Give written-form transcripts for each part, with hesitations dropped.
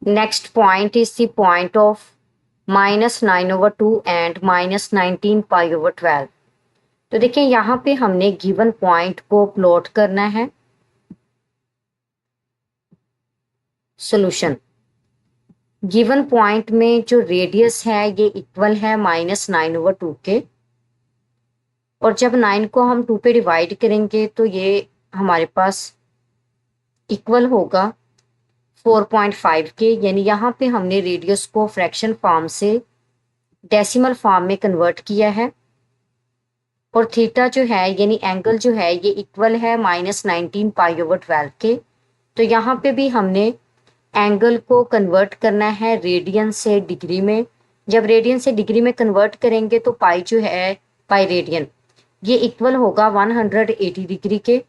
Next point is the point of -9/2 and -19π/12। तो देखिए यहाँ पे हमने गिवन पॉइंट को प्लॉट करना है। सॉल्यूशन, गिवन पॉइंट में जो रेडियस है ये इक्वल है -9/2 के, और जब 9 को हम 2 पे डिवाइड करेंगे तो ये हमारे पास इक्वल होगा 4.5 के। यानी यहाँ पे हमने रेडियस को फ्रैक्शन फॉर्म से डेसिमल फॉर्म में कन्वर्ट किया है, और थीटा जो है यानी एंगल जो है ये इक्वल है -19π/12 के। तो यहाँ पे भी हमने एंगल को कन्वर्ट करना है रेडियन से डिग्री में। जब रेडियन से डिग्री में कन्वर्ट करेंगे तो पाई जो है, पाई रेडियन, ये इक्वल होगा 180 डिग्री के।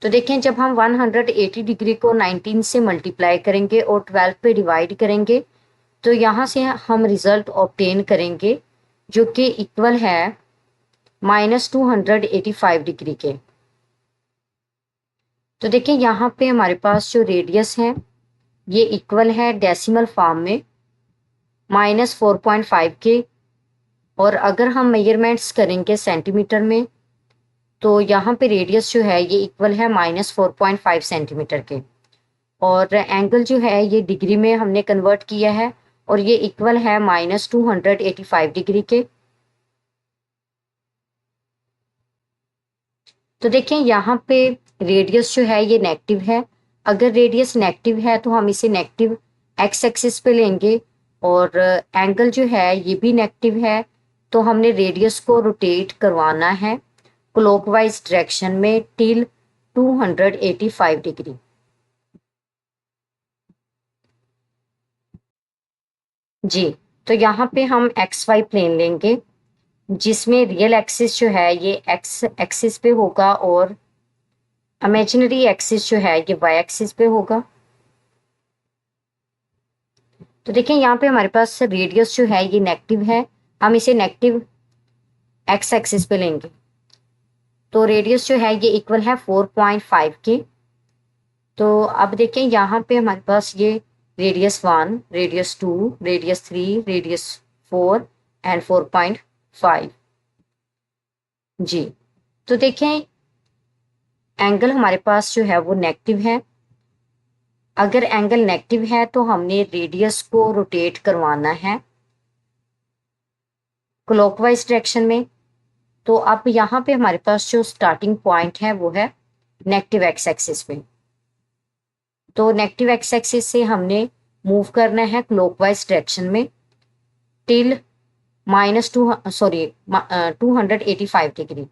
तो देखें जब हम 180 डिग्री को 19 से मल्टीप्लाई करेंगे और 12 पे डिवाइड करेंगे तो यहाँ से हम रिजल्ट ऑब्टेन करेंगे जो कि इक्वल है -285 डिग्री के। तो देखिए यहाँ पे हमारे पास जो रेडियस है ये इक्वल है डेसिमल फॉर्म में -4.5 के, और अगर हम मेजरमेंट्स करेंगे सेंटीमीटर में तो यहाँ पे रेडियस जो है ये इक्वल है -4.5 सेंटीमीटर के, और एंगल जो है ये डिग्री में हमने कन्वर्ट किया है और ये इक्वल है -285 डिग्री के। तो देखें यहाँ पे रेडियस जो है ये नेगेटिव है। अगर रेडियस नेगेटिव है तो हम इसे नेगेटिव एक्स एक्सिस पे लेंगे, और एंगल जो है ये भी नेगेटिव है, तो हमने रेडियस को रोटेट करवाना है क्लॉकवाइज डायरेक्शन में टिल 285 डिग्री। जी, तो यहाँ पे हम एक्स वाई प्लेन लेंगे जिसमें रियल एक्सिस जो है ये एक्स एक्सिस पे होगा और इमेजिनरी एक्सिस जो है ये वाई एक्सिस पे होगा। तो देखिए यहाँ पे हमारे पास रेडियस जो है ये नेगेटिव है, हम इसे नेगेटिव एक्स एक्सिस पे लेंगे, तो रेडियस जो है ये इक्वल है 4.5 के। तो अब देखें यहाँ पे हमारे पास ये radius 1, radius 2, radius 3, radius 4 and 4.5। जी, तो देखें एंगल हमारे पास जो है वो नेगेटिव है। अगर एंगल नेगेटिव है तो हमने रेडियस को रोटेट करवाना है क्लॉकवाइज डायरेक्शन में। तो अब यहाँ पे हमारे पास जो स्टार्टिंग पॉइंट है वो है नेगेटिव एक्स एक्सिस पे। तो नेगेटिव एक्स एक्सिस से हमने मूव करना है क्लॉकवाइज डायरेक्शन में टिल -285 डिग्री।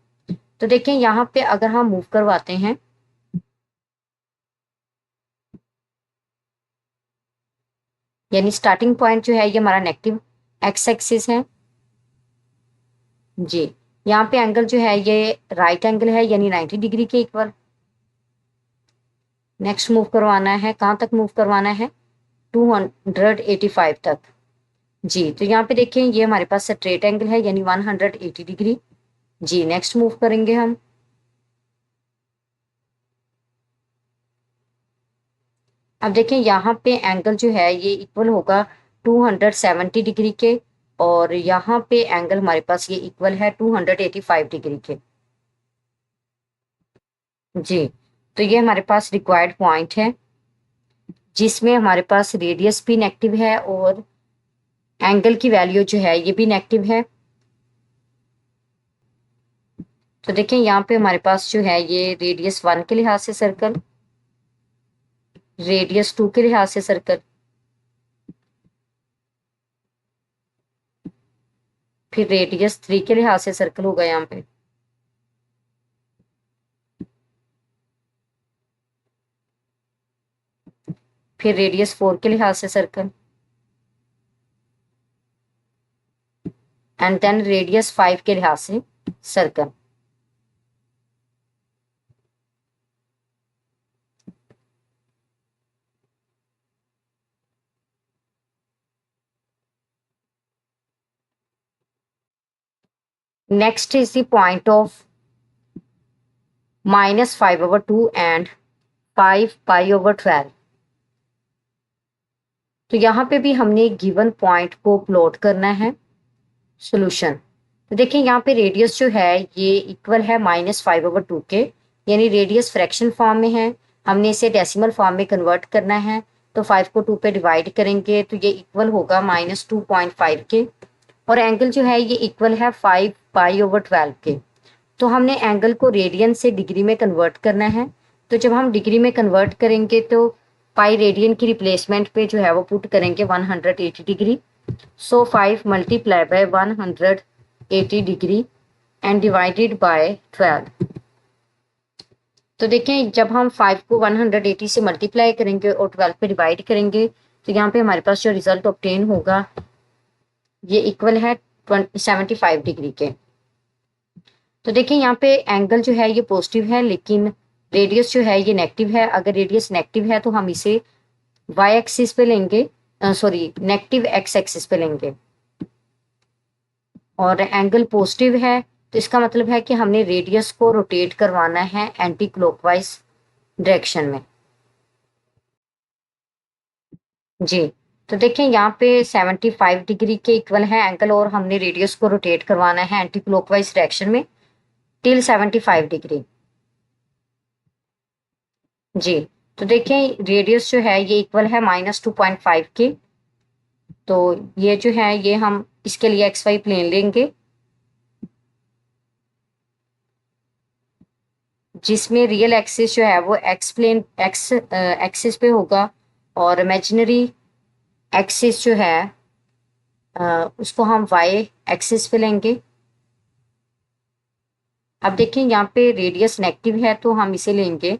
तो देखें यहाँ पे अगर हम मूव करवाते हैं यानी स्टार्टिंग पॉइंट जो है ये हमारा नेगेटिव एक्स एक्सिस है। जी, यहाँ पे एंगल जो है ये राइट एंगल है यानी 90 डिग्री के इक्वल। नेक्स्ट मूव करवाना है, कहाँ तक मूव करवाना है, 285 तक। जी, तो यहाँ पे देखें ये हमारे पास स्ट्रेट एंगल है यानी 180 डिग्री। जी, नेक्स्ट मूव करेंगे हम। अब देखें यहाँ पे एंगल जो है ये इक्वल होगा 270 डिग्री के, और यहाँ पे एंगल हमारे पास ये इक्वल है 285 डिग्री के। जी, तो ये हमारे पास रिक्वायर्ड पॉइंट है जिसमें हमारे पास रेडियस भी नेगेटिव है और एंगल की वैल्यू जो है ये भी नेगेटिव है। तो देखें यहाँ पे हमारे पास जो है ये रेडियस 1 के लिहाज से सर्कल, रेडियस 2 के लिहाज से सर्कल, फिर रेडियस 3 के लिहाज से सर्कल होगा यहाँ पे, फिर रेडियस 4 के लिहाज से सर्कल, एंड देन रेडियस 5 के लिहाज से circle. Next is the point of -5/2 and 5π/12। तो यहाँ पे भी हमने गिवन पॉइंट को प्लॉट करना है। सोल्यूशन, तो देखिए यहाँ पे रेडियस जो है ये इक्वल है -5/2 के, यानी रेडियस फ्रैक्शन फॉर्म में है, हमने इसे डेसिमल फॉर्म में कन्वर्ट करना है। तो 5 को 2 पे डिवाइड करेंगे तो ये इक्वल होगा -2.5 के, और एंगल जो है ये इक्वल है 5π/12 के। तो हमने एंगल को रेडियन से डिग्री में कन्वर्ट करना है। तो जब हम डिग्री में कन्वर्ट करेंगे तो पाई रेडियन की रिप्लेसमेंट पे जो है वो पुट करेंगे 180 degree. So 5 multiply by 180 degree and divided by 12। तो देखें जब हम 5 को 180 से मल्टीप्लाई करेंगे और 12 पे डिवाइड करेंगे तो यहाँ पे हमारे पास जो रिजल्ट ऑब्टेन होगा ये इक्वल है 75 डिग्री के। तो देखिए यहाँ पे एंगल जो है ये पॉजिटिव है, लेकिन रेडियस जो है ये नेगेटिव है। अगर रेडियस नेगेटिव है तो हम इसे वाई एक्सिस पे लेंगे, सॉरी नेगेटिव एक्स एक्सिस पे लेंगे, और एंगल पॉजिटिव है तो इसका मतलब है कि हमने रेडियस को रोटेट करवाना है एंटी क्लॉकवाइज डायरेक्शन में। जी, तो देखिए यहाँ पे 75 डिग्री के इक्वल है एंगल, और हमने रेडियस को रोटेट करवाना है एंटी क्लॉकवाइज डायरेक्शन में टिल 75 डिग्री। जी, तो देखें रेडियस जो है ये इक्वल है -2.5 के। तो ये जो है ये हम इसके लिए एक्स वाई प्लेन लेंगे, जिसमें रियल एक्सिस जो है वो एक्स प्लेन एक्स एक्सिस पे होगा, और इमेजिनरी एक्सिस जो है उसको हम वाई एक्सिस पे लेंगे। अब देखें यहाँ पे रेडियस नेगेटिव है तो हम इसे लेंगे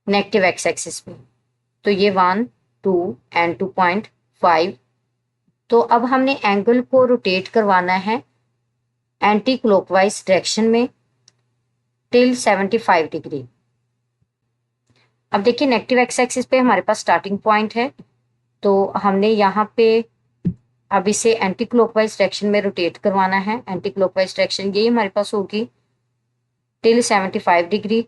नेगेटिव एक्स एक्सिस पे। तो ये 1 2 एंड 2.5। तो अब हमने एंगल को रोटेट करवाना है एंटी क्लॉकवाइज डायरेक्शन में टिल 75 डिग्री। अब देखिए नेगेटिव एक्स एक्सिस पे हमारे पास स्टार्टिंग पॉइंट है, तो हमने यहाँ पे अब इसे एंटी क्लॉकवाइज डायरेक्शन में रोटेट करवाना है। एंटी क्लॉकवाइज डायरेक्शन यही हमारे पास होगी टिल 75 डिग्री।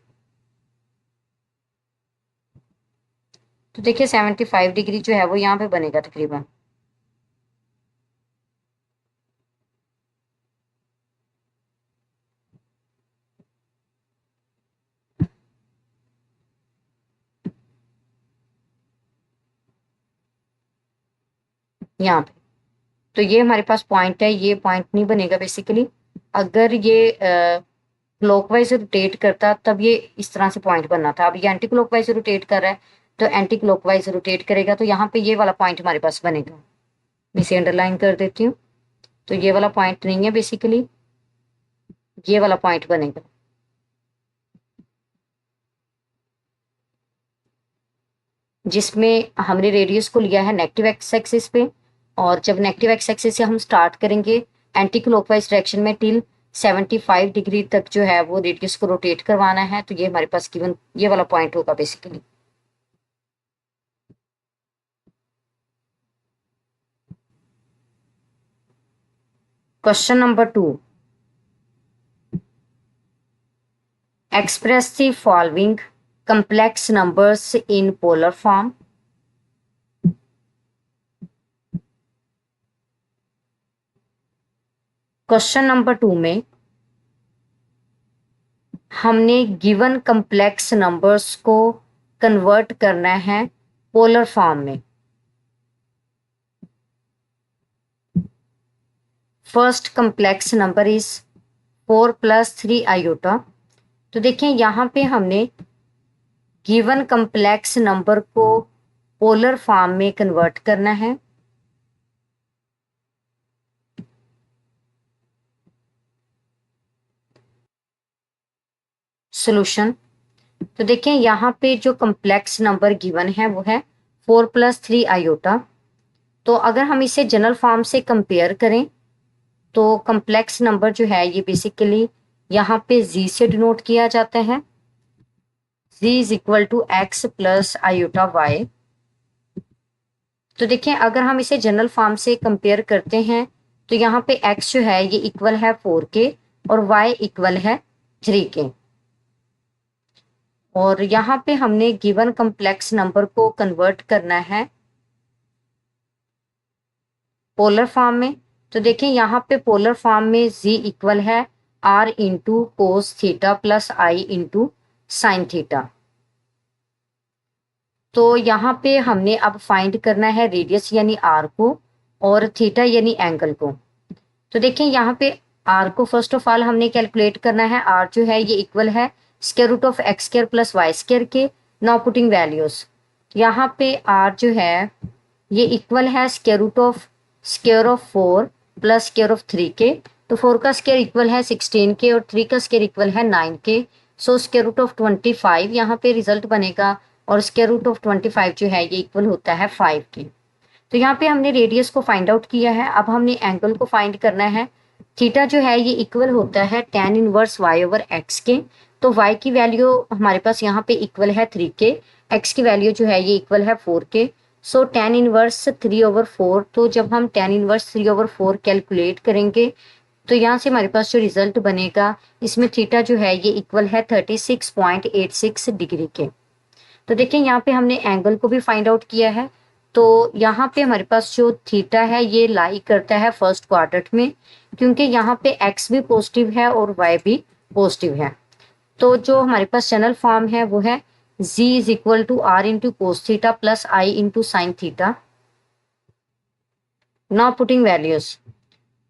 तो देखिए 75 डिग्री जो है वो यहाँ पे बनेगा तकरीबन। यहाँ पे तो ये हमारे पास पॉइंट है, ये पॉइंट नहीं बनेगा बेसिकली। अगर ये क्लॉकवाइज रोटेट करता तब ये इस तरह से पॉइंट बनना था। अब ये एंटी क्लॉकवाइज रोटेट कर रहा है तो एंटी क्लॉकवाइज रोटेट करेगा, तो यहाँ पे ये वाला पॉइंट हमारे पास बनेगा। मैं इसे अंडरलाइन कर देती हूँ। तो ये वाला पॉइंट नहीं है बेसिकली, ये वाला पॉइंट बनेगा। जिसमें हमने रेडियस को लिया है नेगेटिव एक्स एक्सिस पे, और जब नेगेटिव एक्स एक्सिस से हम स्टार्ट करेंगे एंटी क्लॉकवाइज डायरेक्शन में टिल 75 डिग्री तक जो है वो रेडियस को रोटेट करवाना है। तो ये हमारे पास गिवन ये वाला पॉइंट होगा basically. Question number 2, express the following complex numbers in polar form। Question number 2 में हमने गिवन कम्प्लेक्स नंबर्स को कन्वर्ट करना है पोलर फॉर्म में। First complex number is 4 + 3 iota. तो देखिए यहाँ पे हमने गिवन कम्प्लेक्स नंबर को पोलर फॉर्म में कन्वर्ट करना है। सॉल्यूशन, तो देखें यहाँ पे जो कम्प्लेक्स नंबर गिवन है वो है 4 + 3 आयोटा। तो अगर हम इसे जनरल फॉर्म से कंपेयर करें तो कम्प्लेक्स नंबर जो है ये बेसिकली यहाँ पे z से डिनोट किया जाता है। z = x + iota y। तो देखें अगर हम इसे जनरल फॉर्म से कंपेयर करते हैं तो यहाँ पे x जो है ये इक्वल है 4 के और y इक्वल है 3 के। और यहाँ पे हमने गिवन कम्प्लेक्स नंबर को कन्वर्ट करना है पोलर फॉर्म में। तो देखें यहाँ पे पोलर फॉर्म में z इक्वल है r into cos theta plus i into sine theta. तो यहाँ पे हमने अब फाइंड करना है रेडियस यानी r को और थीटा यानी एंगल को। तो देखें यहाँ पे r को फर्स्ट ऑफ ऑल हमने कैलकुलेट करना है। r जो है ये इक्वल है square root of x square plus y square के। नाउ पुटिंग वैल्यूज, यहाँ पे r जो है ये इक्वल है square of 4 plus square of 3 के। तो 4 का स्क्वायर इक्वल है 16 के और 3 का स्क्वायर इक्वल है 9 के। सो स्क्वायर रूट ऑफ 25 यहाँ पे रिजल्ट बनेगा और स्क्वायर रूट ऑफ 25 जो है ये इक्वल होता है 5 के। तो यहाँ पे हमने रेडियस को फाइंड आउट किया है। अब हमने एंगल को फाइंड करना है। थीटा जो है ये इक्वल होता है tan inverse y over x के। तो y की वैल्यू हमारे पास यहाँ पे इक्वल है 3 के, x की वैल्यू जो है ये इक्वल है 4 के। So tan inverse 3 over 4। तो जब हम tan इनवर्स 3 ओवर 4 कैलकुलेट करेंगे तो यहाँ से हमारे पास जो रिजल्ट बनेगा इसमें थीटा जो है ये इक्वल है 36.86 डिग्री के। तो देखें यहाँ पे हमने एंगल को भी फाइंड आउट किया है। तो यहाँ पे हमारे पास जो थीटा है ये लाई करता है फर्स्ट क्वाड्रेंट में, क्योंकि यहाँ पे x भी पॉजिटिव है और y भी पॉजिटिव है। तो जो हमारे पास चैनल फॉर्म है वो है z is equal to r into cos theta plus i into sine theta. Now putting values,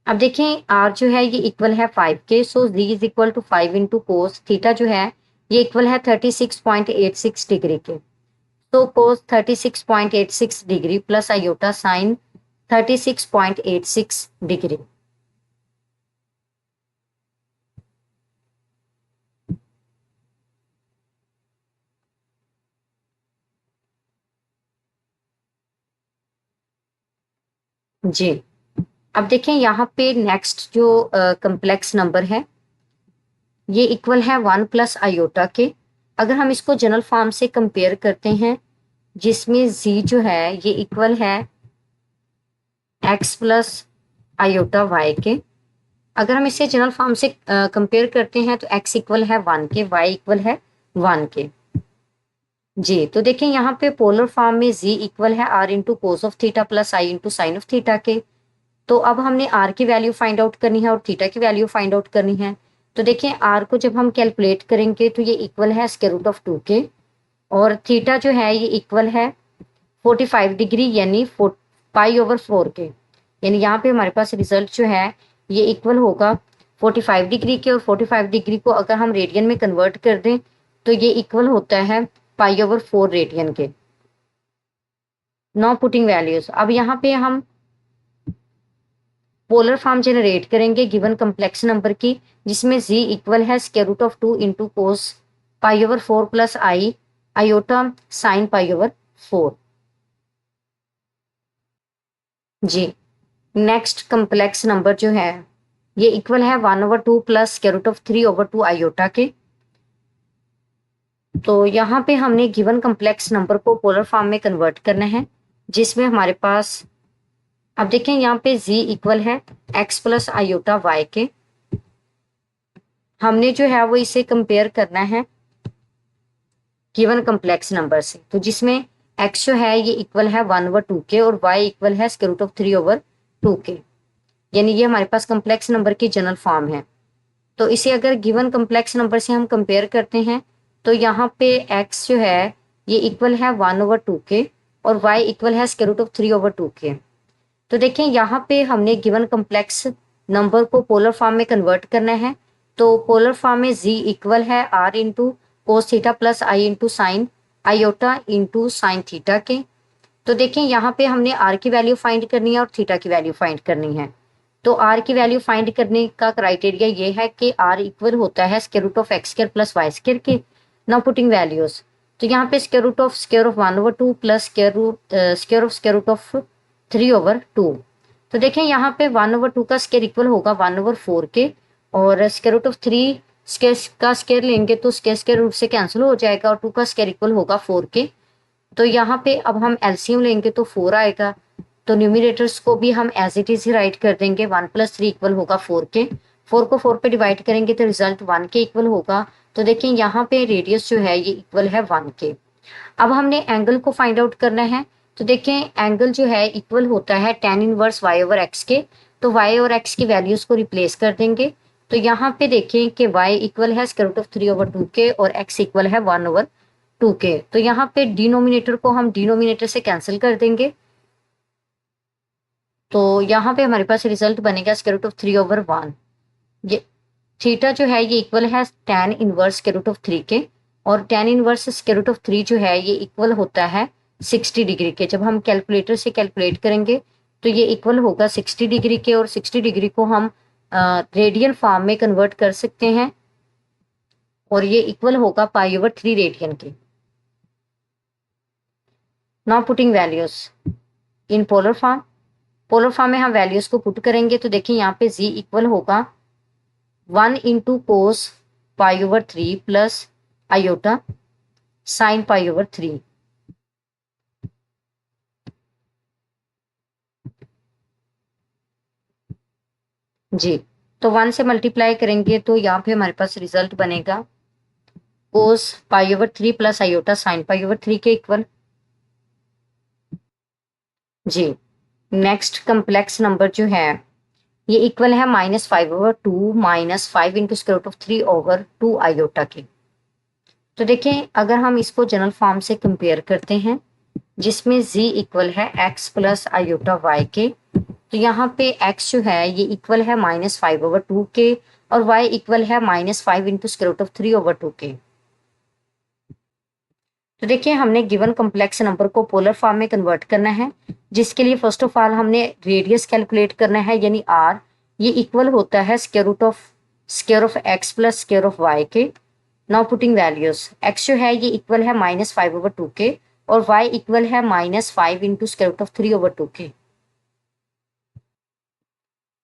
अब देखें r जो है ये इक्वल है 5 के। So z is equal to 5 into cos theta जो है ये इक्वल है 36.86 डिग्री के। तो cos 36.86 degree plus iota sine 36.86 degree. जी, अब देखें यहाँ पे नेक्स्ट जो कम्प्लेक्स नंबर है ये इक्वल है 1 प्लस आयोटा के। अगर हम इसको जनरल फॉर्म से कंपेयर करते हैं जिसमें z जो है ये इक्वल है x प्लस आयोटा y के। अगर हम इसे जनरल फॉर्म से कंपेयर करते हैं तो x इक्वल है 1 के, y इक्वल है 1 के। जी, तो देखें यहाँ पे पोलर फॉर्म में z इक्वल है r into cos of theta plus i into sign of theta के। तो अब हमने r की वैल्यू फाइंड आउट करनी है और थीटा की वैल्यू फाइंड आउट करनी है। तो देखें r को जब हम कैलकुलेट करेंगे तो ये इक्वल है स्क्वायर रूट ऑफ 2 के और थीटा जो है ये इक्वल है 45 डिग्री यानी पाई ओवर 4 के। यानी यहाँ पे हमारे पास रिजल्ट जो है ये इक्वल होगा 45 डिग्री के और 45 डिग्री को अगर हम रेडियन में कन्वर्ट कर दें तो ये इक्वल होता है पाई ओवर 4 रेडियन के। नाउ पुटिंग वैल्यूज, अब यहाँ पे हम पोलर फॉर्म जनरेट करेंगे गिवन कम्प्लेक्स नंबर की, जिसमें z इक्वल है square root of 2 into cos pi over 4 plus i iota sine pi over 4। जी, नेक्स्ट कम्प्लेक्स नंबर जो है ये इक्वल है 1 over 2 plus square root of 3 over 2 iota के। तो यहाँ पे हमने गिवन कम्प्लेक्स नंबर को पोलर फॉर्म में कन्वर्ट करना है, जिसमें हमारे पास अब देखें यहाँ पे z इक्वल है x प्लस आयोटा y के। हमने जो है वो इसे कंपेयर करना है गिवन कम्प्लेक्स नंबर से, तो जिसमें x जो है ये इक्वल है 1 ओवर 2 के और y इक्वल है स्क्वायर रूट ऑफ 3 ओवर 2 के। यानी ये हमारे पास कम्प्लेक्स नंबर की जनरल फॉर्म है। तो इसे अगर गिवन कम्प्लेक्स नंबर से हम कंपेयर करते हैं तो यहाँ पे x जो है ये इक्वल है 1 ओवर 2 के और y इक्वल है स्क्वायर रूट ऑफ 3 ओवर 2 के। तो देखें यहाँ पे हमने गिवन कम्प्लेक्स नंबर को पोलर फॉर्म में कन्वर्ट करना है। तो पोलर फॉर्म में z इक्वल है r into cos theta plus i into sign iota into sine theta के। तो देखें यहाँ पे हमने r की वैल्यू फाइंड करनी है और थीटा की वैल्यू फाइंड करनी है। तो r की वैल्यू फाइंड करने का क्राइटेरिया ये है कि r इक्वल होता है square root of x square plus y square के। नाउ पुटिंग वैल्यूज, तो यहाँ पे square root of 1 over 2 plus square root of 3 over 2। तो देखें यहाँ पे 1 ओवर 2 का स्क्वायर इक्वल होगा 1 ओवर 4 के और स्क्वायर रूट ऑफ 3 स्क्वायर का स्क्वायर लेंगे तो स्क्वायर रूट से कैंसिल हो जाएगा और 2 का स्क्वायर इक्वल होगा 4 के। तो यहाँ पे अब हम एलसीएम लेंगे तो 4 आएगा। तो न्यूमिनेटर्स को भी हम एज इट इज ही राइट कर देंगे। 1 प्लस 3 इक्वल होगा 4 के। 4 को 4 पे डिवाइड करेंगे तो रिजल्ट 1 के इक्वल होगा। तो देखिए यहाँ पे रेडियस जो है ये इक्वल है 1 के। अब हमने एंगल को फाइंड आउट करना है। तो देखें एंगल जो है इक्वल होता है tan inverse y over x के। तो y और x की वैल्यूज को रिप्लेस कर देंगे। तो यहाँ पे देखें कि y इक्वल है स्क्वायर रूट ऑफ 3 ओवर 2 के और x इक्वल है 1 ओवर 2 के। तो यहाँ पे डिनोमिनेटर को हम डिनोमिनेटर से कैंसिल कर देंगे। तो यहाँ पे हमारे पास रिजल्ट बनेगा स्क्वायर रूट ऑफ 3 ओवर 1। ये थीटा जो है ये इक्वल है tan inverse square root of 3 के। और tan inverse square root of 3 जो है ये इक्वल होता है 60 डिग्री के। जब हम कैलकुलेटर से कैलकुलेट करेंगे तो ये इक्वल होगा 60 डिग्री के। और 60 डिग्री को हम रेडियन फॉर्म में कन्वर्ट कर सकते हैं और ये इक्वल होगा पाई ओवर 3 रेडियन के। Now putting values in polar form. Polar form में हम वैल्यूज को पुट करेंगे तो देखिए यहाँ पे z इक्वल होगा 1 into cos pi over 3 plus iota sine pi over 3। जी, तो 1 से मल्टीप्लाई करेंगे तो यहाँ पे हमारे पास रिजल्ट बनेगा cos pi over 3 plus iota sine pi over 3 के इक्वल। जी, नेक्स्ट कम्प्लेक्स नंबर जो है ये इक्वल है -5 over 2 minus 5 into square root of 3 over 2 iota के। तो देखें अगर हम इसको जनरल फॉर्म से कंपेयर करते हैं जिसमें z इक्वल है x प्लस आयोटा y के। तो यहाँ पे x जो है ये इक्वल है -5 ओवर 2 के और y इक्वल है -5 into square root of 3 over 2 के। तो देखिए हमने गिवन कॉम्प्लेक्स नंबर को पोलर फॉर्म में कन्वर्ट करना है जिसके लिए फर्स्ट ऑफ ऑल हमने रेडियस कैलकुलेट करना है यानी r। ये इक्वल होता है square of x plus square of y के। नाउ पुटिंग वैल्यूज x जो है ये इक्वल है -5 ओवर 2 के और y इक्वल है -5 into square root of 3 over 2 के।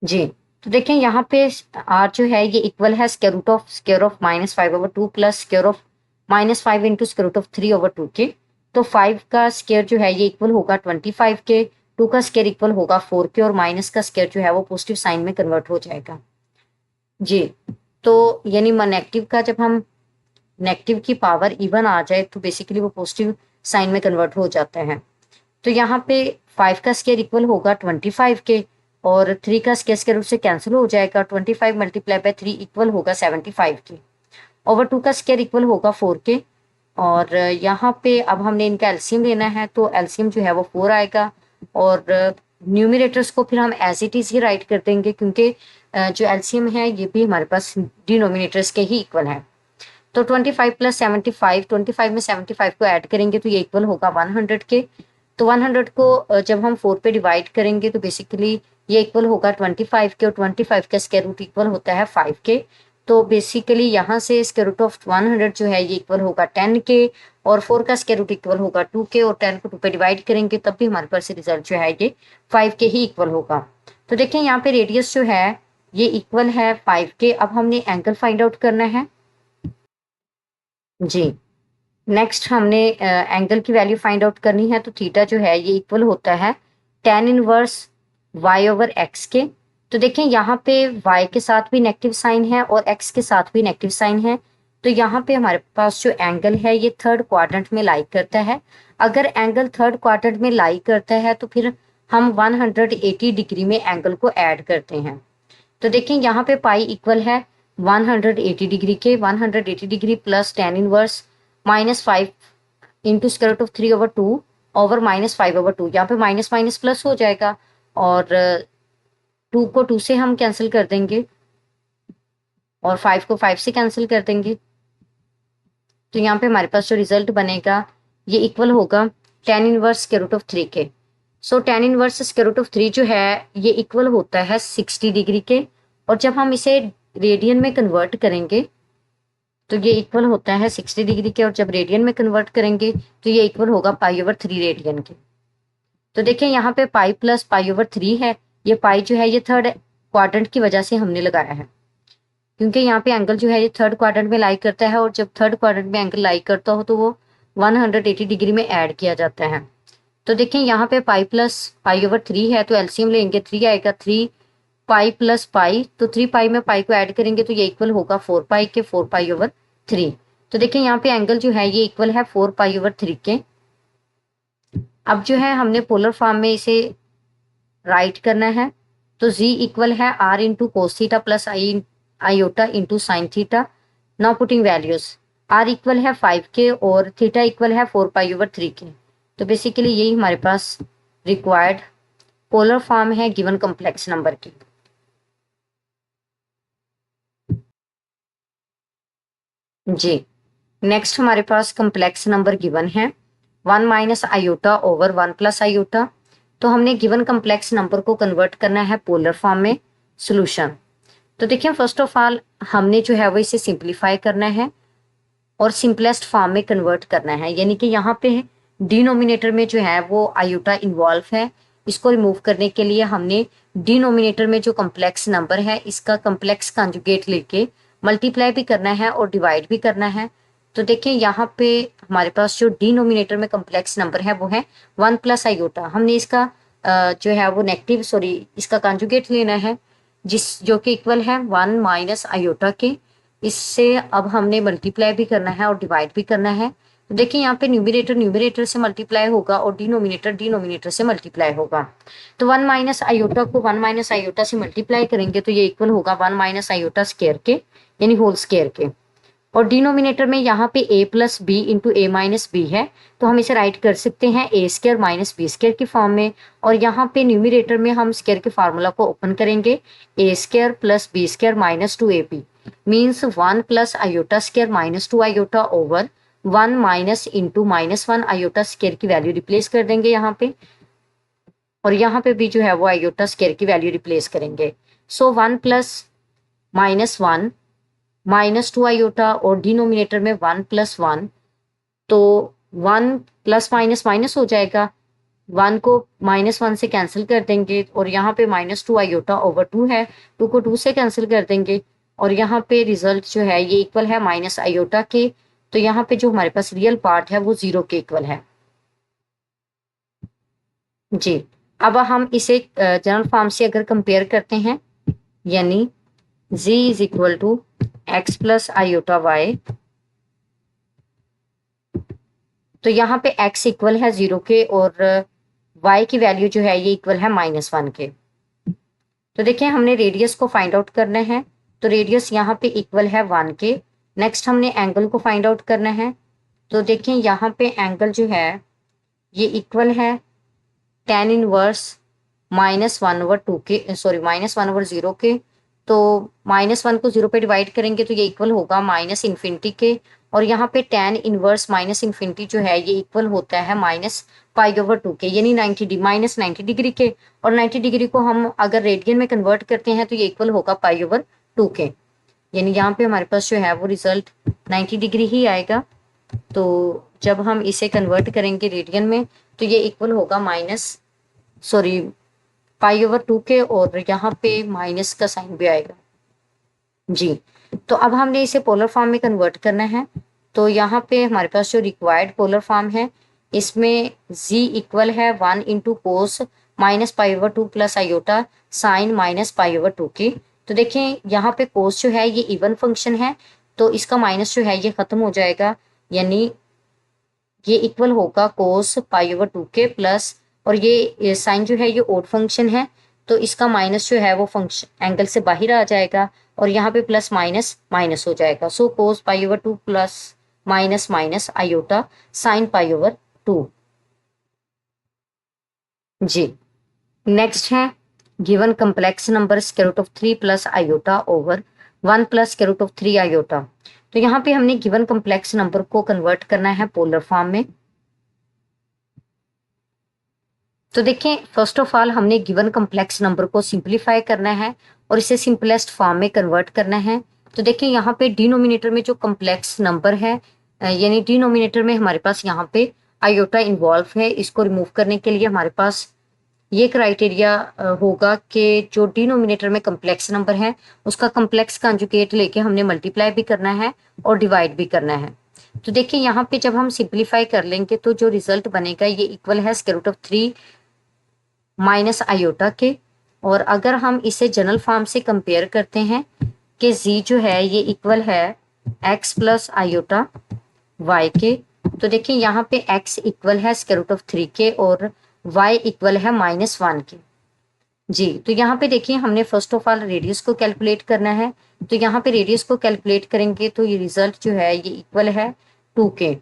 जी, तो देखें यहाँ पे r जो है ये इक्वल है square of -5 over 2 plus square of -5 into square root of 3 over 2 के। तो 5 का स्क्वायर जो है ये इक्वल होगा 25 के, 2 का स्क्वायर इक्वल होगा 4 के और माइनस का स्क्वायर जो है वो पॉजिटिव साइन में कन्वर्ट हो जाएगा। जी, तो यानी नेगेटिव का जब हम नेगेटिव की पावर इवन आ जाए तो बेसिकली वो पॉजिटिव साइन में कन्वर्ट हो जाता है। तो यहाँ पे 5 का स्क्वायर इक्वल होगा 25 के और 3 का स्क्वायर रूट से कैंसिल हो जाएगा। 25 मल्टीप्लाई बाय 3 इक्वल होगा 75 के। ओवर 2 का स्क्वायर इक्वल होगा 4 के। और यहाँ पे अब हमने इनका एलसीएम लेना है तो एलसीएम जो है वो 4 आएगा और न्यूमरेटर्स को फिर हम एज इट इज ही राइट कर देंगे क्योंकि जो एलसीएम है ये भी हमारे पास डिनोमिनेटर्स के ही इक्वल है। तो 25 प्लस 75, 25 में 75 को ऐड करेंगे तो ये इक्वल होगा 100 के। तो 100 को जब हम 4 पे डिवाइड करेंगे तो बेसिकली ये इक्वल होगा 25 के और 25 का स्क्वायर रूट इक्वल होता है 5 के। तो बेसिकली यहाँ से स्क्वायर रूट ऑफ 100 जो है ये इक्वल होगा 10 के और 4 का स्क्वायर रूट इक्वल होगा 2 के और 10 को 2 पे डिवाइड करेंगे तब भी हमारे पास रिजल्ट जो है ये 5 के ही इक्वल होगा। तो देखें यहाँ पे रेडियस जो है ये इक्वल है 5 के। अब हमने एंगल फाइंड आउट करना है। जी, नेक्स्ट हमने एंगल की वैल्यू फाइंड आउट करनी है। तो थीटा जो है ये इक्वल होता है tan inverse y over x के। तो देखें यहाँ पे y के साथ भी नेगेटिव साइन है और x के साथ भी नेगेटिव साइन है। तो यहाँ पे हमारे पास जो एंगल है ये थर्ड क्वाड्रेंट में लाई करता है। अगर एंगल थर्ड क्वाड्रेंट में लाई करता है तो फिर हम 180 डिग्री में एंगल को ऐड करते हैं। तो देखें यहाँ पे पाई इक्वल है 180 डिग्री के। 180 degree plus tan inverse -5 into square root of 3 over 2 over -5 over 2। यहाँ पे माइनस माइनस प्लस हो जाएगा और 2 को 2 से हम कैंसिल कर देंगे और 5 को 5 से कैंसिल कर देंगे। तो यहाँ पे हमारे पास जो रिजल्ट बनेगा ये इक्वल होगा tan inverse square root of 3 के। So tan inverse square root of 3 जो है ये इक्वल होता है 60 डिग्री के और जब हम इसे रेडियन में कन्वर्ट करेंगे तो ये इक्वल होता है 60 डिग्री के और जब रेडियन में कन्वर्ट करेंगे तो ये इक्वल होगा पाई ओवर 3 रेडियन के। तो देखें यहाँ पे पाई प्लस पाई ओवर 3 है। ये पाई जो है ये थर्ड क्वाड्रेंट की वजह से हमने लगाया है क्योंकि यहाँ पे एंगल जो है ये थर्ड क्वाड्रेंट में लाई करता है और जब थर्ड क्वाड्रेंट में एंगल लाई करता हो तो वो 180 डिग्री में ऐड किया जाता है। तो देखें यहाँ पे पाई प्लस पाई ओवर 3 है तो एलसीएम लेंगे 3 आएगा। 3 पाई प्लस पाई तो 3 पाई में पाई को ऐड करेंगे तो ये इक्वल होगा 4 पाई के 4 पाई ओवर 3। तो देखिए यहाँ पे एंगल जो है ये इक्वल है 4π/3 के। अब जो है हमने पोलर फॉर्म में इसे राइट करना है, तो z इक्वल है r into cos theta plus iota into sine theta. Now putting values, r equal है 5 के और थीटा इक्वल है 4π/3 के। तो बेसिकली यही हमारे पास रिक्वायर्ड पोलर फॉर्म है गिवन कॉम्प्लेक्स नंबर की। जी, नेक्स्ट हमारे पास कॉम्प्लेक्स नंबर गिवन है 1 minus iota over 1 plus iota. तो हमने गिवन कॉम्प्लेक्स नंबर को कन्वर्ट करना है पोलर फॉर्म में सॉल्यूशन। तो देखिए फर्स्ट ऑफ ऑल हमने जो है वो इसे सिंप्लीफाई करना है और सिंपलेस्ट फॉर्म में कन्वर्ट करना है, यानी कि यहाँ पे डिनोमिनेटर में जो है वो आयोटा इन्वॉल्व है। इसको रिमूव करने के लिए हमने डिनोमिनेटर में जो कॉम्प्लेक्स नंबर है इसका कॉम्प्लेक्स कॉन्जुगेट लेके मल्टीप्लाई भी करना है और डिवाइड भी करना है। तो देखिए यहाँ पे हमारे पास जो डिनोमिनेटर में कॉम्प्लेक्स नंबर है वो है 1 प्लस आयोटा। हमने इसका जो है वो नेगेटिव इसका कॉन्जुगेट लेना है जो कि इक्वल है 1 माइनस आयोटा के। इससे अब हमने मल्टीप्लाई भी करना है और डिवाइड भी करना है। तो देखिए यहाँ पे न्यूमरेटर से मल्टीप्लाई होगा और डिनोमिनेटर से मल्टीप्लाई होगा। तो 1 माइनस आयोटा को 1 माइनस आयोटा से मल्टीप्लाई करेंगे तो ये इक्वल होगा 1 माइनस आयोटा स्क्वायर के, यानी होल स्क्वायर के। और डिनोमिनेटर में यहाँ पे a plus B into A minus B है, तो हम इसे राइट कर सकते हैं a square minus B square की फॉर्म में। और यहाँ पे न्यूमरेटर में हम स्क्वायर के फार्मूला को ओपन करेंगे, a square plus B square minus 2ab means 1 plus iota square minus 2 iota over 1 minus into minus 1 iota square की वैल्यू रिप्लेस कर देंगे यहाँ पे, और यहाँ पे भी जो है वो आयोटा स्क्वायर की वैल्यू रिप्लेस करेंगे। सो 1 प्लस माइनस 1 माइनस 2 आयोटा और डिनोमिनेटर में 1 प्लस 1, तो 1 प्लस माइनस माइनस हो जाएगा, 1 को माइनस 1 से कैंसिल कर देंगे और यहाँ पे माइनस 2 आयोटा ओवर 2 है, 2 को 2 से कैंसिल कर देंगे और यहाँ पे रिजल्ट जो है ये इक्वल है माइनस आयोटा के। तो यहाँ पे जो हमारे पास रियल पार्ट है वो 0 के इक्वल है। जी, अब हम इसे जनरल फॉर्म से अगर कंपेयर करते हैं, यानी z is equal to X plus iota Y, तो यहाँ पे x इक्वल है 0 के और y की वैल्यू जो है ये इक्वल है -1 के। तो देखिए हमने रेडियस को फाइंड आउट करना है, तो रेडियस यहाँ पे इक्वल है 1 के। नेक्स्ट हमने एंगल को फाइंड आउट करना है, तो देखिए यहाँ पे एंगल जो है ये इक्वल है tan इनवर्स -1/2 के, सॉरी -1/0 के। तो -1 को 0 पे डिवाइड करेंगे तो ये इक्वल होगा माइनस इन्फिनिटी के, और यहाँ पे tan इनवर्स माइनस इन्फिनिटी जो है ये इक्वल होता है -π/2 के, यानी -90 डिग्री के। और 90 डिग्री को हम अगर रेडियन में कन्वर्ट करते हैं तो ये इक्वल होगा π/2 के, यानी यहाँ पे हमारे पास जो है वो रिजल्ट 90 डिग्री ही आएगा। तो जब हम इसे कन्वर्ट करेंगे रेडियन में तो ये इक्वल होगा π/2 के, और यहाँ पे माइनस का साइन भी आएगा। जी, तो अब हमने इसे पोलर फॉर्म में कन्वर्ट करना है, तो यहाँ पे हमारे पास जो रिक्वायर्ड पोलर फॉर्म है इसमें z इक्वल है 1 into cos -π/2 plus iota sine -π/2 की। तो देखिए यहाँ पे कोस जो है ये इवन फंक्शन है, तो इसका माइनस जो है ये खत्म हो जाएगा, यानी ये इक्वल होगा कोस π/2 के प्लस, और ये साइन जो है ये ओड फंक्शन है, तो इसका माइनस जो है वो फंक्शन एंगल से बाहर आ जाएगा और यहाँ पे प्लस माइनस माइनस हो जाएगा। So cos π/2 plus minus minus iota sine π/2। जी, नेक्स्ट है given complex number square root of 3 plus iota over 1 plus square root of 3 iota. तो यहाँ पे हमने गिवन कम्प्लेक्स नंबर को कन्वर्ट करना है पोलर फॉर्म में। तो देखें फर्स्ट ऑफ ऑल हमने गिवन कम्प्लेक्स नंबर को सिंप्लीफाई करना है और इसे सिंपलेस्ट फॉर्म में कन्वर्ट करना है। तो देखें यहाँ पे डिनोमिनेटर में जो कम्प्लेक्स नंबर है, यानी डिनोमिनेटर में हमारे पास यहाँ पे आयोटा इन्वॉल्व है, इसको रिमूव करने के लिए हमारे पास ये क्राइटेरिया होगा कि जो डिनोमिनेटर में कम्प्लेक्स नंबर है उसका कम्प्लेक्स कॉन्जुगेट लेके हमने मल्टीप्लाई भी करना है और डिवाइड भी करना है। तो देखिए यहाँ पे जब हम सिंप्लीफाई कर लेंगे तो जो रिजल्ट बनेगा ये इक्वल है square root of 3 minus iota के। और अगर हम इसे जनरल फॉर्म से कंपेयर करते हैं कि z जो है ये इक्वल है एक्स प्लस आयोटा वाई के। तो देखिए यहाँ पे x इक्वल है √3 के और y इक्वल है -1 के। जी, तो यहाँ पे देखिए हमने फर्स्ट ऑफ ऑल रेडियस को कैलकुलेट करना है। तो यहाँ पे रेडियस को कैलकुलेट करेंगे तो ये रिजल्ट जो है ये इक्वल है 2 के।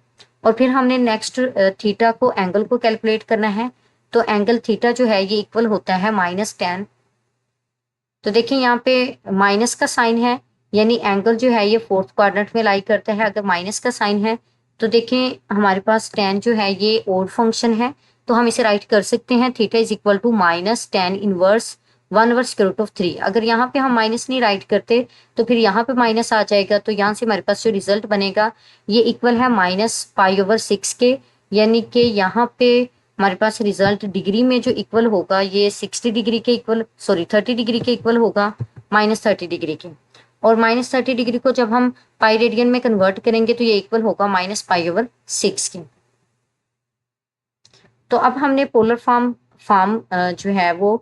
और फिर हमने नेक्स्ट थीटा को एंगल को कैलकुलेट करना है। तो एंगल थीटा जो है ये इक्वल होता है -tan। तो देखिए यहाँ पे माइनस का साइन है, यानी एंगल जो है ये फोर्थ क्वाड्रेंट में लाई करता है। अगर माइनस का साइन है तो देखिए हमारे पास tan जो है ये ओड फंक्शन है, तो हम इसे राइट कर सकते हैं theta is equal to -tan inverse 1/√3। अगर यहाँ पे हम माइनस नहीं राइट करते तो फिर यहाँ पे माइनस आ जाएगा, तो यहाँ से हमारे पास जो रिजल्ट बनेगा ये इक्वल है -π/6 के। यानी कि यहाँ पे हमारे पास रिजल्ट डिग्री में जो इक्वल होगा ये 60 डिग्री के इक्वल, सॉरी 30 डिग्री के इक्वल होगा -30 डिग्री के। और -30 डिग्री को जब हम पाई रेडियन में कन्वर्ट करेंगे तो ये इक्वल होगा -π/6 के। तो अब हमने पोलर फॉर्म जो है वो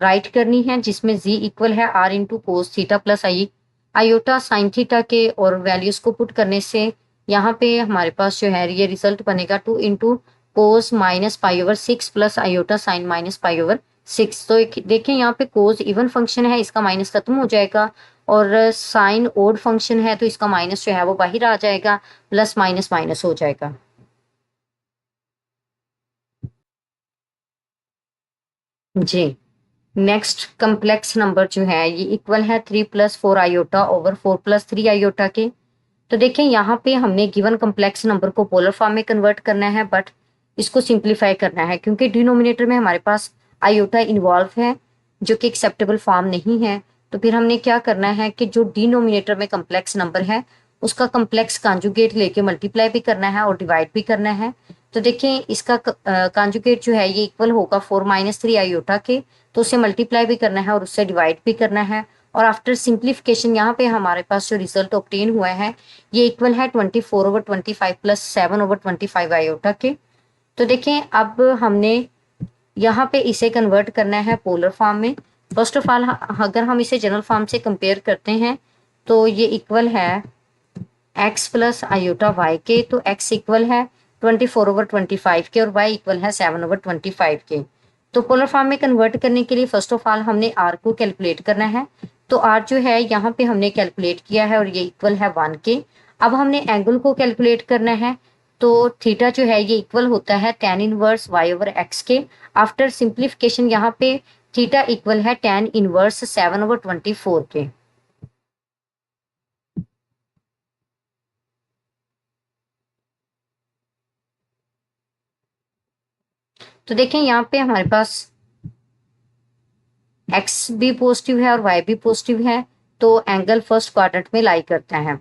राइट करनी है, जिसमें z इक्वल है r into cos theta plus iota sine theta के। और वैल्यूज को पुट करने से यहाँ पे हमारे पास जो है ये रिजल्ट बनेगा 2 into cos -π/6 plus iota sine -π/6। तो देखिए यहाँ पे कोस इवन फंक्शन है, इसका माइनस खत्म हो जाएगा, और साइन ओड फंक्शन है तो इसका माइनस जो है वो बाहर आ जाएगा, प्लस माइनस माइनस हो जाएगा। जी, नेक्स्ट कम्प्लेक्स नंबर जो है ये इक्वल है 3 + 4 आयोटा ओवर 4 + 3 आयोटा के। तो देखें यहाँ पे हमने गिवन कम्प्लेक्स नंबर को पोलर फॉर्म में कन्वर्ट करना है, बट इसको सिंप्लीफाई करना है क्योंकि डिनोमिनेटर में हमारे पास आयोटा इन्वॉल्व है जो कि एक्सेप्टेबल फॉर्म नहीं है। तो फिर हमने क्या करना है कि जो डिनोमिनेटर में कम्प्लेक्स नंबर है उसका कम्प्लेक्स कॉन्जुगेट लेके मल्टीप्लाई भी करना है और डिवाइड भी करना है। तो देखें इसका कॉन्जुगेट जो है ये इक्वल होगा 4 - 3 आयोटा के। तो उसे मल्टीप्लाई भी करना है और उससे डिवाइड भी करना है। और आफ्टर सिंप्लीफिकेशन यहाँ पे हमारे पास जो रिजल्ट ऑब्टेन हुआ है ये इक्वल है 24/25 प्लस 7/25 आयोटा के। तो देखें अब हमने यहाँ पे इसे कन्वर्ट करना है पोलर फॉर्म में। फर्स्ट ऑफ ऑल अगर हम इसे जनरल फॉर्म से कंपेयर करते हैं तो ये इक्वल है x प्लस आयोटा वाई के। तो x इक्वल है 24/25 के और y इक्वल है 7/25 के। तो पोलर फॉर्म में कन्वर्ट करने के लिए फर्स्ट ऑफ ऑल हमने r को कैलकुलेट करना है। तो r जो है यहाँ पे हमने कैलकुलेट किया है और ये इक्वल है 1 के। अब हमने एंगल को कैलकुलेट करना है। तो थीटा जो है ये इक्वल होता है tan इनवर्स y/x के। आफ्टर सिंप्लीफिकेशन यहाँ पे थीटा इक्वल है tan इनवर्स 7/24 के। तो देखें यहाँ पे हमारे पास x भी पॉजिटिव है और y भी पॉजिटिव है, तो एंगल फर्स्ट क्वाड्रेंट में लाई करता है।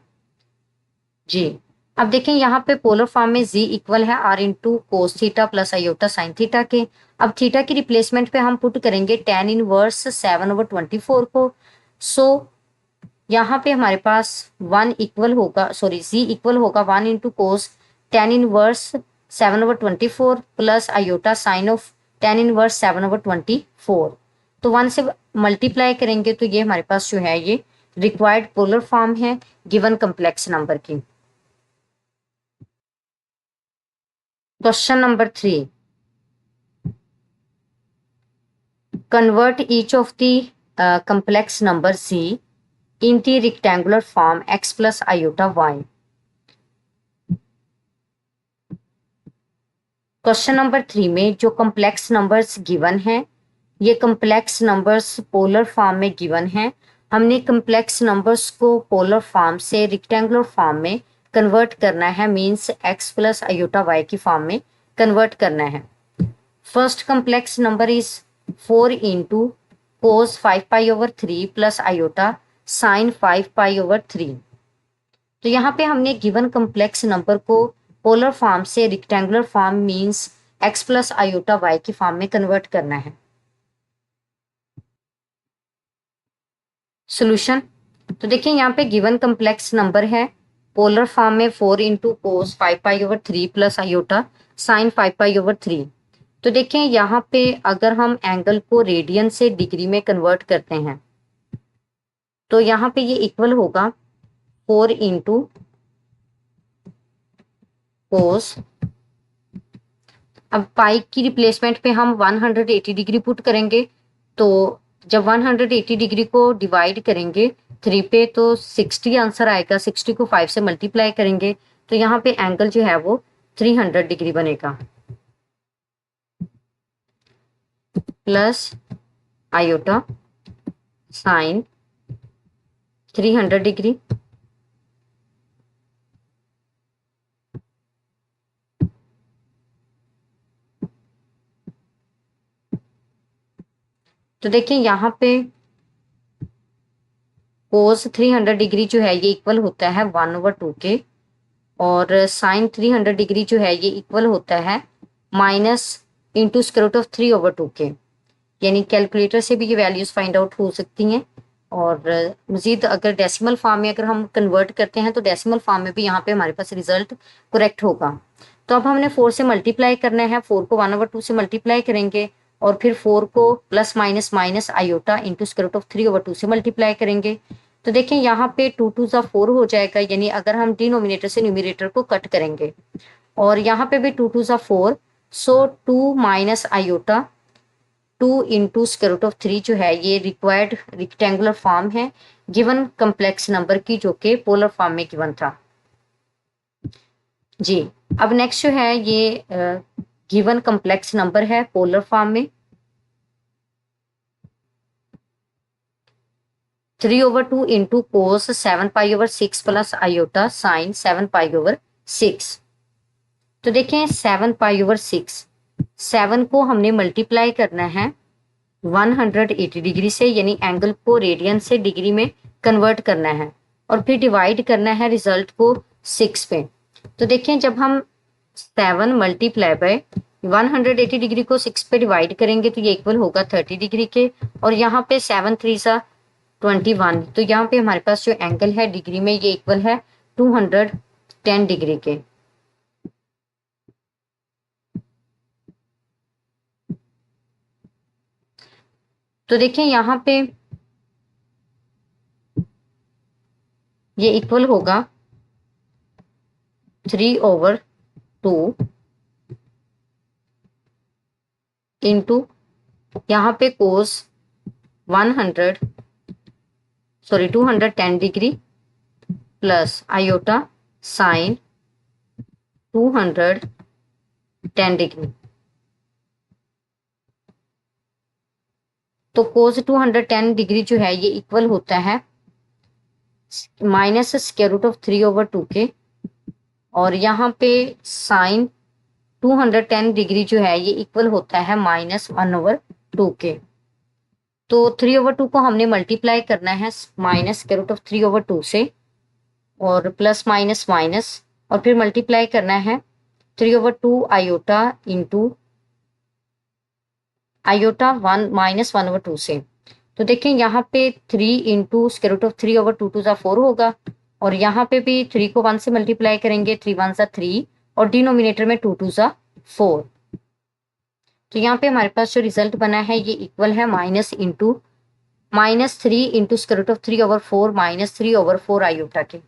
जी, अब देखें यहाँ पे पोलर फॉर्म में z इक्वल है r into cos theta plus iota sine theta के। अब थीटा की रिप्लेसमेंट पे हम पुट करेंगे tan इनवर्स 7/24 को। सो यहाँ पे हमारे पास 1 इक्वल होगा, सॉरी z इक्वल होगा 1 into cos tan inverse 7/24 plus iota sign of tan inverse 7/24। तो 1 से मल्टीप्लाई करेंगे तो ये हमारे पास जो है ये रिक्वायर्ड पोलर फॉर्म है गिवन कम्प्लेक्स नंबर की। Question number 3, convert each of the complex number z in the rectangular form x plus iota y। Question number 3 में जो कम्प्लेक्स नंबर्स गिवन हैं ये कम्प्लेक्स नंबर्स पोलर फॉर्म में given हैं। हमने complex numbers को polar form से rectangular form में कन्वर्ट करना है, means x plus iota y की फॉर्म में कन्वर्ट करना है। First complex number is 4 into cos 5π/3 plus iota sine 5π/3। तो यहाँ पे हमने गिवन कम्प्लेक्स नंबर को पोलर फॉर्म से rectangular form means x plus iota y की फॉर्म में कन्वर्ट करना है। सॉल्यूशन, तो देखिए यहाँ पे गिवन कम्प्लेक्स नंबर है पोलर फॉर्म में 4 into cos 5π/3 plus iota sine 5π/3। तो देखिए यहाँ पे अगर हम एंगल को रेडियन से डिग्री में कन्वर्ट करते हैं तो यहाँ पे ये इक्वल होगा 4 इंटू कोस, अब पाई की रिप्लेसमेंट पे हम 180 डिग्री पुट करेंगे, तो जब 180 डिग्री को डिवाइड करेंगे 3 पे तो 60 आंसर आएगा। 60 को 5 से मल्टीप्लाई करेंगे तो यहाँ पे एंगल जो है वो 300 डिग्री बनेगा, प्लस आयोटा साइन 300 डिग्री तो देखिए यहाँ पे कोस 300 डिग्री जो है ये इक्वल होता है 1/2 के, और साइन 300 डिग्री जो है ये इक्वल होता है minus into square root of 3/2 के। यानी कैलकुलेटर से भी ये वैल्यूज फाइंड आउट हो सकती हैं, और मजीद अगर डेसिमल फॉर्म में अगर हम कन्वर्ट करते हैं तो डेसिमल फॉर्म में भी यहाँ पे हमारे पास रिजल्ट करेक्ट होगा। तो अब हमने 4 से मल्टीप्लाई करना है, 4 को 1/2 से मल्टीप्लाई करेंगे और फिर 4 को plus minus minus iota into square root of 3/2 से मल्टीप्लाई करेंगे। तो देखिए यहाँ पे 2 2 ज़ा 4 हो जाएगा, यानी अगर हम डिनोमिनेटर से न्यूमिनेटर को कट करेंगे, और यहाँ पे भी 2 2 ज़ा 4, so 2 minus iota 2 into square root of 3 जो है ये रिक्वायर्ड रेक्टेंगुलर फॉर्म है गिवन कम्प्लेक्स नंबर की, जो कि पोलर फॉर्म में गिवन था जी। अब नेक्स्ट जो है ये गिवन कम्प्लेक्स नंबर है पोलर फॉर्म में, 3/2 into cos 7π/6 plus iota sine 7π/6। तो देखें 7π/6, 7 को हमने मल्टीप्लाई करना है 180 डिग्री से, यानी एंगल को रेडियन से डिग्री में कन्वर्ट करना है, और फिर डिवाइड करना है रिजल्ट को 6 पे। तो देखें जब हम 7 मल्टीप्लाई बाय 180 डिग्री को 6 पे डिवाइड करेंगे तो ये इक्वल होगा 30 डिग्री के, और यहाँ पे 7 3 सा 21, तो यहाँ पे हमारे पास जो एंगल है डिग्री में ये इक्वल है 210 डिग्री के। तो देखें यहाँ पे ये इक्वल होगा 3/2 इंटू यहाँ पे कोस 210 degree plus iota sign 210 degree. तो कोस 210 डिग्री जो है ये इक्वल होता है माइनस स्क्वायर रूट ऑफ 3/2 के, और यहाँ पे साइन 210 डिग्री जो है ये इक्वल होता है -1/2 के। तो 3/2 को हमने मल्टीप्लाई करना है माइनस स्क्वायर रूट ऑफ 3/2 से, और प्लस माइनस माइनस, और फिर मल्टीप्लाई करना है 3/2 आयोटा इंटू आयोटा 1 - 1/2 से। तो देखें यहाँ पे 3 इंटू स्क्वायर रूट ऑफ 3/2 2 ज़ा 4 होगा, और यहाँ पे भी 3 को 1 से मल्टीप्लाई करेंगे, 3 1 ज़ा 3, और डिनोमिनेटर में 2 2 ज़ा 4। तो यहाँ पे हमारे पास जो रिजल्ट बना है ये इक्वल है -3 into square root of 3/4 -3/4 iota के।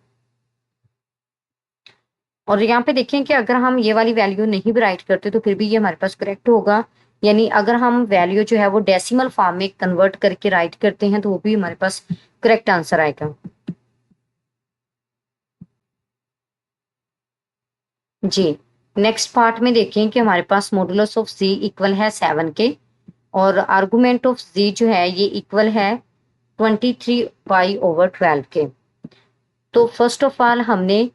और यहाँ पे देखें कि अगर हम ये वाली वैल्यू नहीं भी राइट करते तो फिर भी ये हमारे पास करेक्ट होगा, यानी अगर हम वैल्यू जो है वो डेसिमल फॉर्म में कन्वर्ट करके राइट करते हैं तो वो भी हमारे पास करेक्ट आंसर आएगा जी। नेक्स्ट पार्ट में देखें कि हमारे पास मॉडुलस ऑफ z इक्वल है 7 के, और आर्गुमेंट ऑफ z जो है ये इक्वल है 23π/12 के। तो फर्स्ट ऑफ ऑल हमने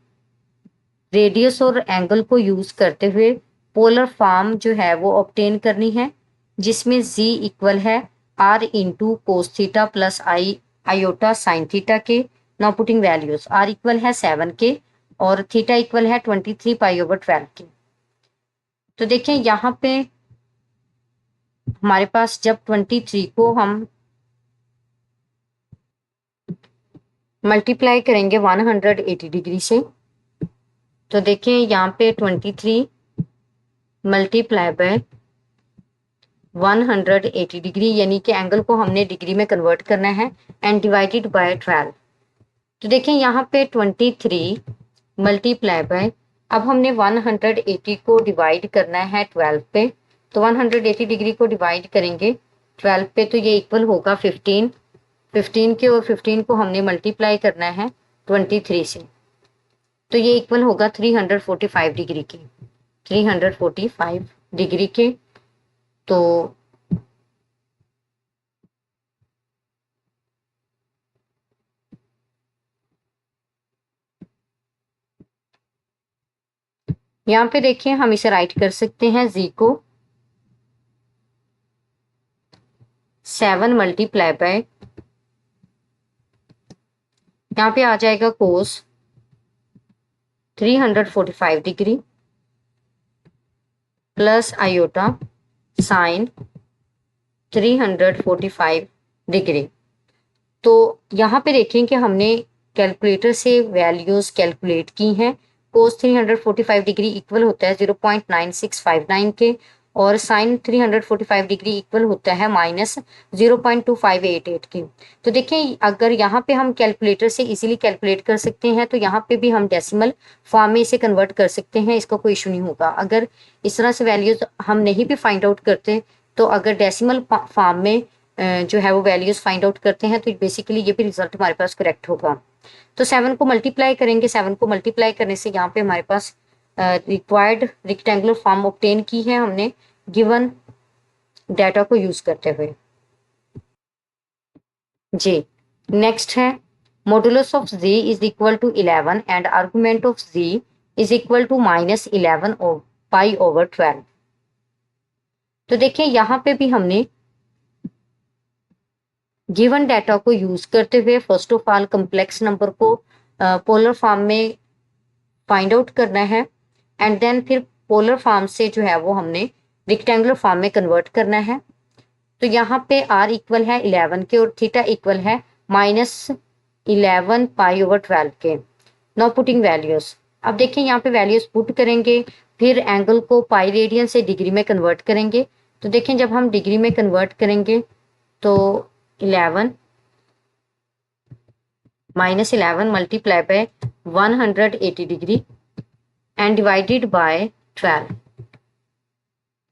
रेडियस और एंगल को यूज करते हुए पोलर फॉर्म जो है वो ऑब्टेन करनी है, जिसमें z इक्वल है r into cos theta plus iota sine theta के। Now putting values, r equal है 7 के और थीटा इक्वल है 23π/12 के। तो देखें यहाँ पे हमारे पास जब 23 को हम मल्टीप्लाई करेंगे 180 डिग्री से, तो देखें यहाँ पे 23 मल्टीप्लाई बाय 180 डिग्री, यानी कि एंगल को हमने डिग्री में कन्वर्ट करना है, एंड डिवाइडेड बाय 12। तो देखें यहाँ पे 23 मल्टीप्लाई बाय, अब हमने 180 को डिवाइड करना है 12 पे, तो 180 डिग्री को डिवाइड करेंगे 12 पे तो ये इक्वल होगा 15, 15 के और 15 को हमने मल्टीप्लाई करना है 23 से, तो ये इक्वल होगा 345 डिग्री के, 345 डिग्री के। तो यहाँ पे देखिए हम इसे राइट कर सकते हैं, जी को 7 मल्टीप्लाई बाय, यहाँ पे आ जाएगा कोस 345 degree plus iota sign 345 degree. तो यहाँ पे देखें कि हमने कैलकुलेटर से वैल्यूज कैलकुलेट की हैं। कोस 345 डिग्री इक्वल होता है 0.9659 के, और साइन 345 डिग्री इक्वल होता है -0.2588 के। तो देखें अगर यहाँ पे हम कैलकुलेटर से इजीली कैलकुलेट कर सकते हैं तो यहाँ पे भी हम डेसिमल फॉर्म में इसे कन्वर्ट कर सकते हैं, इसका कोई इशू नहीं होगा। अगर इस तरह से वैल्यूज हम नहीं भी फाइंड आउट करते तो अगर डेसिमल फॉर्म में जो है वो वैल्यूज फाइंड आउट करते हैं तो बेसिकली ये भी रिजल्ट हमारे पास करेक्ट होगा। तो 7 को मल्टीप्लाई करेंगे, 7 को मल्टीप्लाई करने से यहाँ पे हमारे पास रिक्वायर्ड रेक्टेंगुलर फॉर्म ऑब्टेन की है हमने गिवन डाटा को यूज करते हुए। जी नेक्स्ट है modulus of z is equal to 11 and argument of z is equal to -11 pi over 12। तो देखिए यहाँ पे भी हमने गिवन डाटा को यूज करते हुए first of all complex number को पोलर फॉर्म में फाइंड आउट करना है, एंड देन फिर पोलर फॉर्म से जो है वो हमने रेक्टेंगुलर फॉर्म में कन्वर्ट करना है। तो यहाँ पे r इक्वल है 11 के और थीटा इक्वल है -11 पाई ओवर 12 के। नाउ पुटिंग वैल्यूज, अब देखिए यहाँ पे वैल्यूज पुट करेंगे, फिर एंगल को पाई रेडियन से डिग्री में कन्वर्ट करेंगे। तो देखें जब हम डिग्री में कन्वर्ट करेंगे तो 11 -11 multiply by 180 degree and divided by 12।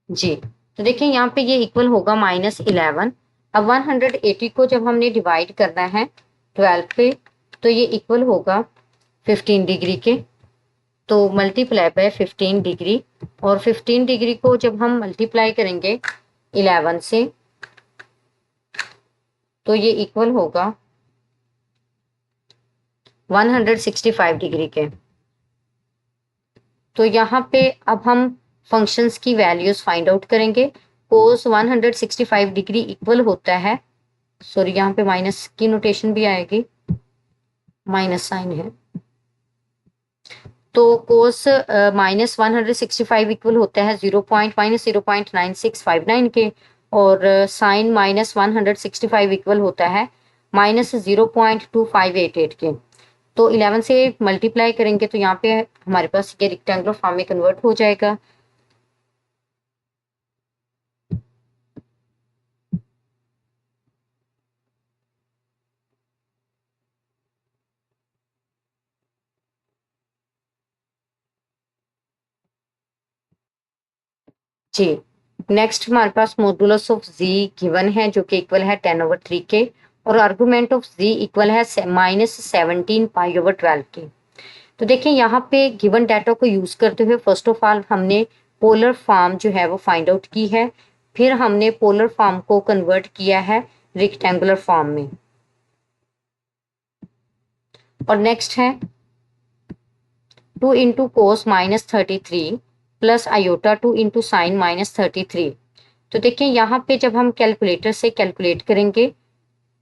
जी तो देखिए यहाँ पे ये इक्वल होगा -11। अब 180 को जब हमने डिवाइड करना है 12 पे तो ये इक्वल होगा 15 डिग्री के, तो मल्टीप्लाई बाय 15 डिग्री, और 15 डिग्री को जब हम मल्टीप्लाई करेंगे 11 से तो ये इक्वल होगा 165 डिग्री के। तो यहाँ पे अब हम फंक्शंस की वैल्यूज फाइंड आउट करेंगे। कोस 165 डिग्री इक्वल होता है, सॉरी यहाँ पे माइनस की नोटेशन भी आएगी, माइनस साइन है, तो कोस -165 इक्वल होता है -0.9659 के, और साइन -165 इक्वल होता है -0.2588 के। तो 11 से मल्टीप्लाई करेंगे तो यहाँ पे हमारे पास ये रेक्टेंगुलर फॉर्म में कन्वर्ट हो जाएगा। जी नेक्स्ट हमारे पास मॉडुलस ऑफ z गिवन है जो कि इक्वल है 10/3 के, और आर्गुमेंट ऑफ z इक्वल है -17 पाई ओवर 12 के। तो देखिए यहाँ पे गिवन डाटा को यूज करते हुए फर्स्ट ऑफ ऑल हमने पोलर फॉर्म जो है वो फाइंड आउट की है, फिर हमने पोलर फॉर्म को कन्वर्ट किया है रेक्टेंगुलर फॉर्म में, और नेक्स्ट है 2 इंटू कोस -33 प्लस आयोटा 2 इंटू साइन -33। तो देखिए यहाँ पे जब हम कैलकुलेटर से कैलकुलेट करेंगे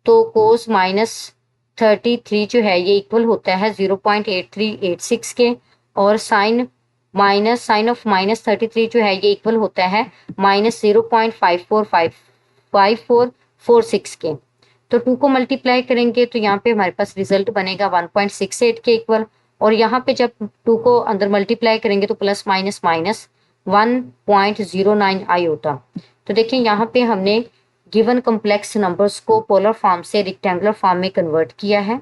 तो कोस -33 जो है ये इक्वल होता है 0.8386 के, और साइन ऑफ -33 जो है ये इक्वल होता है -0.5446 के। तो 2 को मल्टीप्लाई करेंगे तो यहाँ पे हमारे पास रिजल्ट बनेगा 1.68 के इक्वल, और यहाँ पे जब 2 को अंदर मल्टीप्लाई करेंगे तो प्लस माइनस 1.09 आयोटा। तो देखिए यहाँ पे हमने गिवन कॉम्प्लेक्स नंबर्स को पोलर फॉर्म से रेक्टेंगुलर फॉर्म में कन्वर्ट किया है।